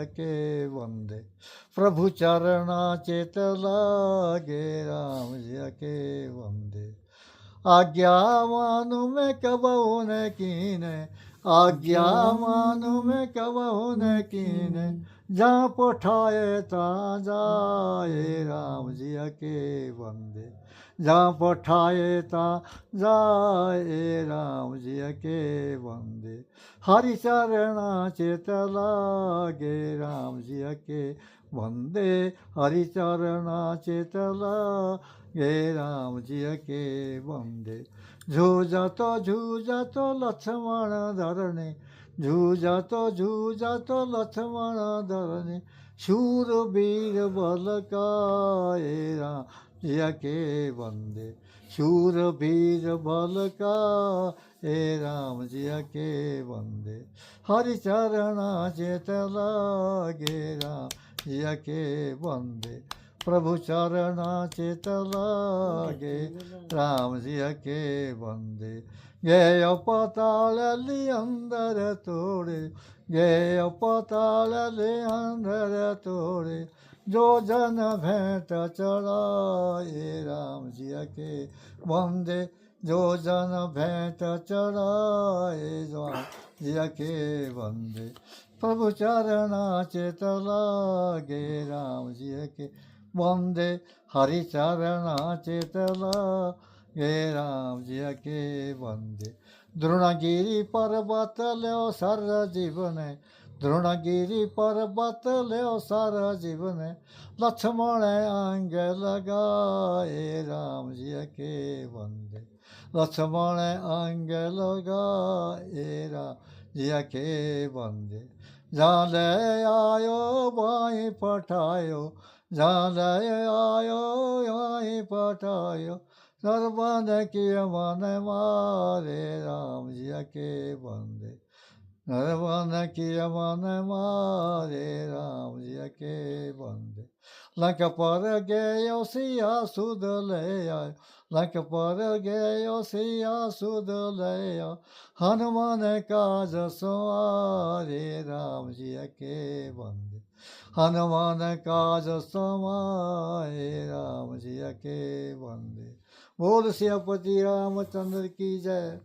के वंदे। प्रभु चरणा चित लागे राम जी के वंदे। आज्ञा मानु में कबहु न कीने, आज्ञा मानु में कबहु न कीने, जहाँ पठाए ता जाए राम जी के वंदे। जहाँ पठाए ता जाए राम जी के वंदे। हरि चरणा चित लागे राम जी के वंदे। हरि चरणा चित लागे राम जी के वंदे। झूझत लक्ष्मण धरणे, झूझत लक्ष्मण धरणे, शूरवीर बल काय राम जी के वंदे। शूरवीर बल काय राम जी के वंदे। हरि चरणा चित लागे राम जी के वंदे। प्रभु चरणा चित लागे राम जी के वंदे। गए पताल अंदर तोड़े, गए पताल अंदर तोड़े, जो जन भेंट चढ़ाए राम जी के वंदे। जो जन भेंट चढ़ाए राम जी के वंदे। प्रभु चरणा चित लागे राम जी के वंदे। हरि चरणा चित लागे राम जी के वंदे। द्रोणगिरि पर्वत ल्यो सर जीवन, द्रोणगिरि पर्वत ल्यो सर जीवन, लक्ष्मण अंग लगाए राम जी के वंदे। लक्ष्मण अंग लगाए राम जी के वंदे। जहाँ ले आयो वहीं पठायो, जहाँ ले आयो वहीं पठायो, सर्वन किय मन मारे राम जी के वंदे। सर्वन किय मन मारे राम जी के वंदे। लंक पर गयो सिया सुध ले आयो, लंक पर गयो सिया सुध ले आयो, हनुमान काज सवारे राम जी के वंदे। हनुमान काज समाए राम जी के वंदे। बोल सियापति रामचंद्र की जय।